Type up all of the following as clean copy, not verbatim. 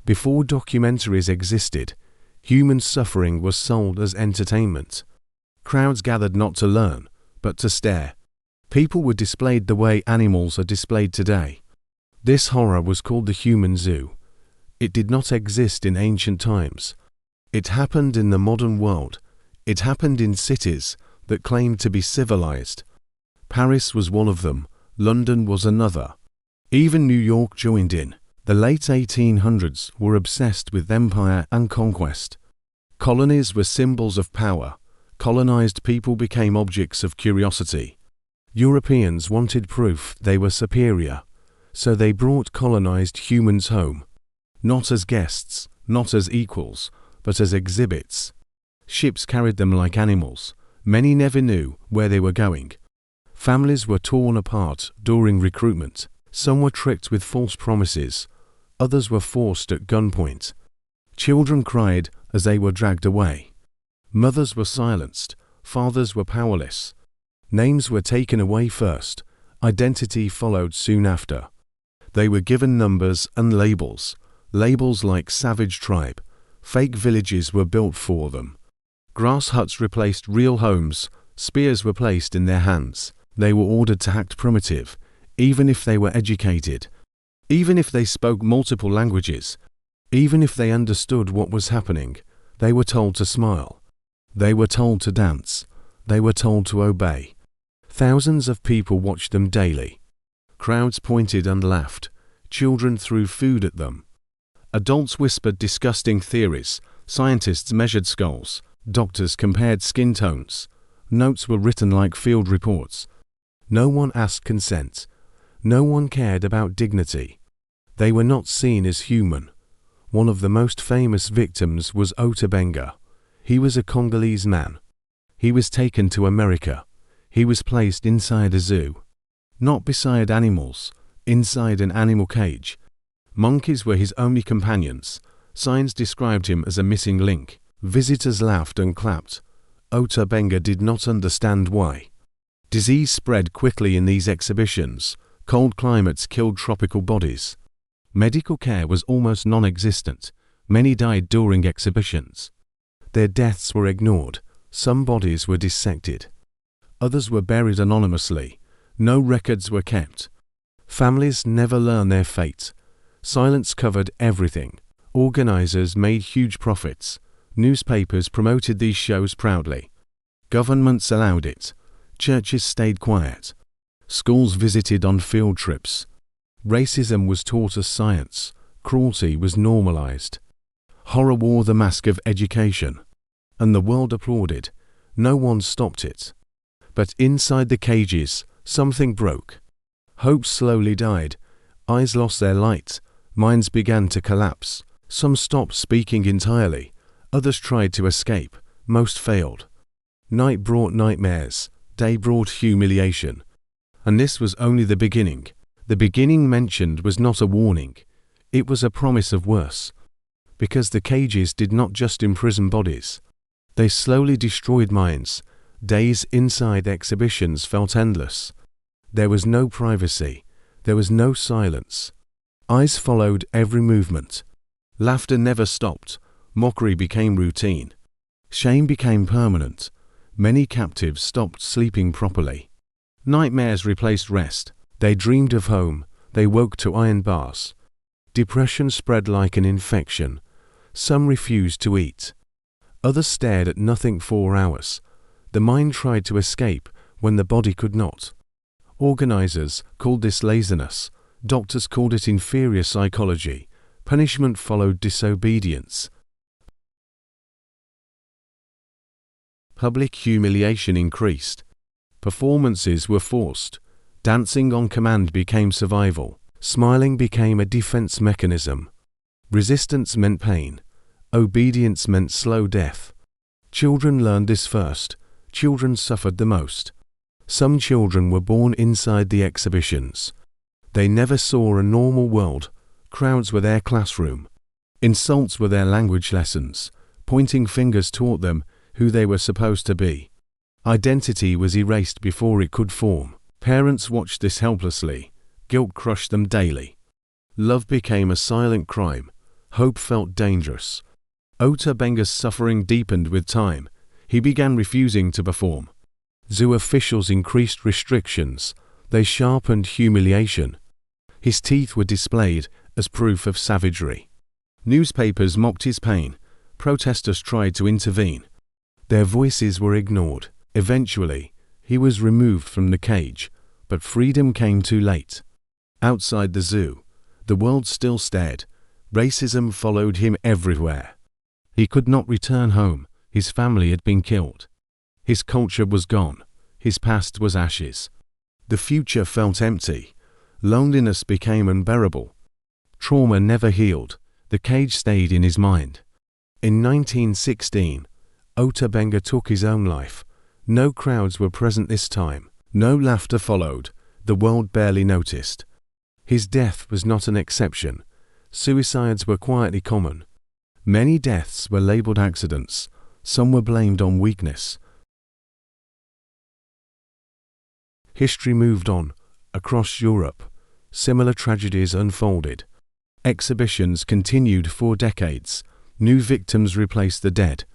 Before documentaries existed, human suffering was sold as entertainment. Crowds gathered not to learn, but to stare. People were displayed the way animals are displayed today. This horror was called the human zoo. It did not exist in ancient times. It happened in the modern world. It happened in cities that claimed to be civilized. Paris was one of them. London was another. Even New York joined in. The late 1800s were obsessed with empire and conquest. Colonies were symbols of power. Colonized people became objects of curiosity. Europeans wanted proof they were superior, so they brought colonized humans home. Not as guests, not as equals, but as exhibits. Ships carried them like animals. Many never knew where they were going. Families were torn apart during recruitment. Some were tricked with false promises. Others were forced at gunpoint. Children cried as they were dragged away. Mothers were silenced. Fathers were powerless. Names were taken away first. Identity followed soon after. They were given numbers and labels. Labels like savage tribe. Fake villages were built for them. Grass huts replaced real homes. Spears were placed in their hands. They were ordered to act primitive, even if they were educated. Even if they spoke multiple languages, even if they understood what was happening, they were told to smile. They were told to dance. They were told to obey. Thousands of people watched them daily. Crowds pointed and laughed. Children threw food at them. Adults whispered disgusting theories. Scientists measured skulls. Doctors compared skin tones. Notes were written like field reports. No one asked consent. No one cared about dignity. They were not seen as human. One of the most famous victims was Ota Benga. He was a Congolese man. He was taken to America. He was placed inside a zoo. Not beside animals, inside an animal cage. Monkeys were his only companions. Signs described him as a missing link. Visitors laughed and clapped. Ota Benga did not understand why. Disease spread quickly in these exhibitions. Cold climates killed tropical bodies. Medical care was almost non-existent. Many died during exhibitions. Their deaths were ignored. Some bodies were dissected. Others were buried anonymously. No records were kept. Families never learned their fate. Silence covered everything. Organizers made huge profits. Newspapers promoted these shows proudly. Governments allowed it. Churches stayed quiet. Schools visited on field trips. Racism was taught as science. Cruelty was normalized. Horror wore the mask of education. And the world applauded. No one stopped it. But inside the cages, something broke. Hope slowly died. Eyes lost their light. Minds began to collapse. Some stopped speaking entirely. Others tried to escape. Most failed. Night brought nightmares. Day brought humiliation. And this was only the beginning. The beginning mentioned was not a warning. It was a promise of worse. Because the cages did not just imprison bodies. They slowly destroyed minds. Days inside exhibitions felt endless. There was no privacy. There was no silence. Eyes followed every movement. Laughter never stopped. Mockery became routine. Shame became permanent. Many captives stopped sleeping properly. Nightmares replaced rest. They dreamed of home. They woke to iron bars. Depression spread like an infection. Some refused to eat. Others stared at nothing for hours. The mind tried to escape when the body could not. Organizers called this laziness. Doctors called it inferior psychology. Punishment followed disobedience. Public humiliation increased. Performances were forced. Dancing on command became survival. Smiling became a defense mechanism. Resistance meant pain. Obedience meant slow death. Children learned this first. Children suffered the most. Some children were born inside the exhibitions. They never saw a normal world. Crowds were their classroom. Insults were their language lessons. Pointing fingers taught them who they were supposed to be. Identity was erased before it could form. Parents watched this helplessly. Guilt crushed them daily. Love became a silent crime. Hope felt dangerous. Ota Benga's suffering deepened with time. He began refusing to perform. Zoo officials increased restrictions. They sharpened humiliation. His teeth were displayed as proof of savagery. Newspapers mocked his pain. Protesters tried to intervene. Their voices were ignored. Eventually, he was removed from the cage, but freedom came too late. Outside the zoo, the world still stared. Racism followed him everywhere. He could not return home. His family had been killed. His culture was gone. His past was ashes. The future felt empty. Loneliness became unbearable. Trauma never healed. The cage stayed in his mind. In 1916, Ota Benga took his own life. No crowds were present this time. No laughter followed. The world barely noticed. His death was not an exception. Suicides were quietly common. Many deaths were labeled accidents. Some were blamed on weakness. History moved on. Across Europe, similar tragedies unfolded. Exhibitions continued for decades. New victims replaced the dead.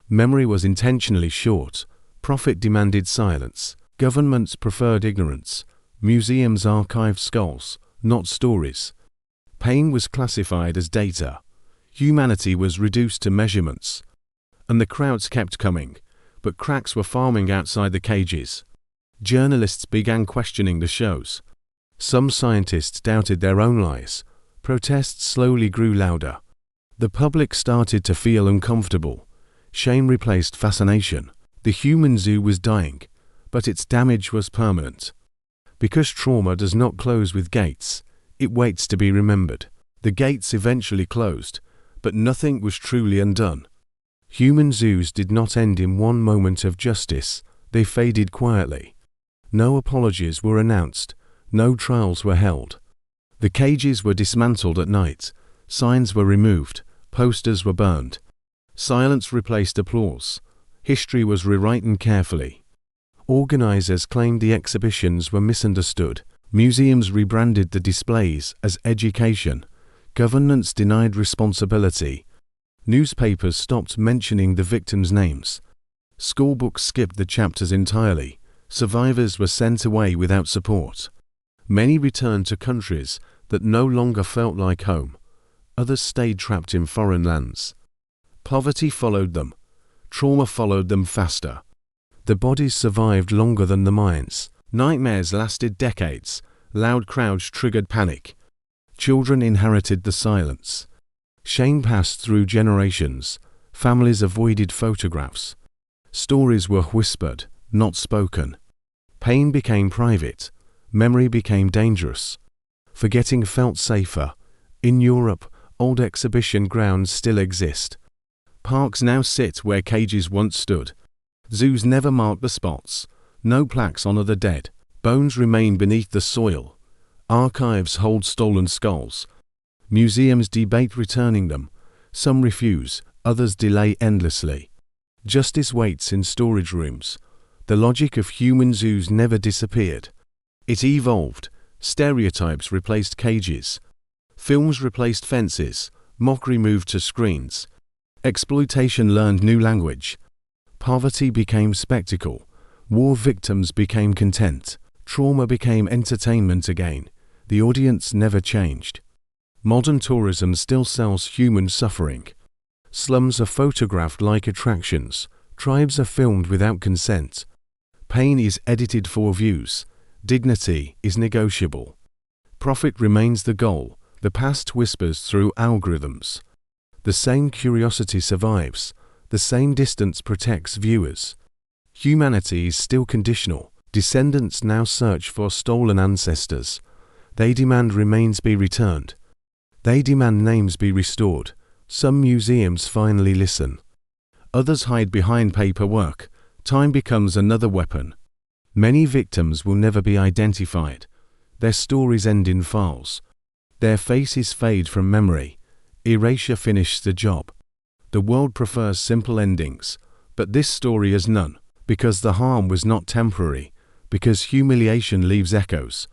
Memory was intentionally short. Profit demanded silence. Governments preferred ignorance. Museums archived skulls, not stories. Pain was classified as data. Humanity was reduced to measurements. And the crowds kept coming, but cracks were forming outside the cages. Journalists began questioning the shows. Some scientists doubted their own lies. Protests slowly grew louder. The public started to feel uncomfortable. Shame replaced fascination. The human zoo was dying, but its damage was permanent. Because trauma does not close with gates, it waits to be remembered. The gates eventually closed, but nothing was truly undone. Human zoos did not end in one moment of justice. They faded quietly. No apologies were announced. No trials were held. The cages were dismantled at night. Signs were removed. Posters were burned. Silence replaced applause. History was rewritten carefully. Organizers claimed the exhibitions were misunderstood. Museums rebranded the displays as education. Governments denied responsibility. Newspapers stopped mentioning the victims' names. Schoolbooks skipped the chapters entirely. Survivors were sent away without support. Many returned to countries that no longer felt like home. Others stayed trapped in foreign lands. Poverty followed them. Trauma followed them faster. The bodies survived longer than the minds. Nightmares lasted decades. Loud crowds triggered panic. Children inherited the silence. Shame passed through generations. Families avoided photographs. Stories were whispered, not spoken. Pain became private. Memory became dangerous. Forgetting felt safer. In Europe, old exhibition grounds still exist. Parks now sit where cages once stood. Zoos never mark the spots. No plaques honor the dead. Bones remain beneath the soil. Archives hold stolen skulls. Museums debate returning them. Some refuse, others delay endlessly. Justice waits in storage rooms. The logic of human zoos never disappeared. It evolved. Stereotypes replaced cages. Films replaced fences. Mockery moved to screens. Exploitation learned new language. Poverty became spectacle. War victims became content. Trauma became entertainment again. The audience never changed. Modern tourism still sells human suffering. Slums are photographed like attractions. Tribes are filmed without consent. Pain is edited for views. Dignity is negotiable. Profit remains the goal. The past whispers through algorithms. The same curiosity survives. The same distance protects viewers. Humanity is still conditional. Descendants now search for stolen ancestors. They demand remains be returned. They demand names be restored. Some museums finally listen. Others hide behind paperwork. Time becomes another weapon. Many victims will never be identified. Their stories end in files. Their faces fade from memory. Erasure finished the job. The world prefers simple endings, but this story has none, because the harm was not temporary, because humiliation leaves echoes,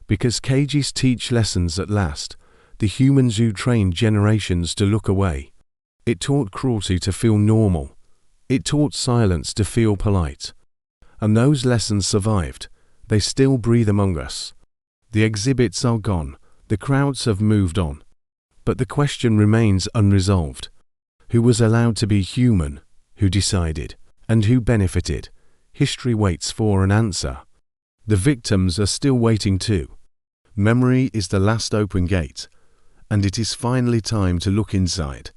because cages teach lessons that last. the humans who trained generations to look away. It taught cruelty to feel normal. It taught silence to feel polite. And those lessons survived. They still breathe among us. The exhibits are gone. The crowds have moved on. But the question remains unresolved. Who was allowed to be human? Who decided? And who benefited? History waits for an answer. The victims are still waiting too. Memory is the last open gate, and it is finally time to look inside.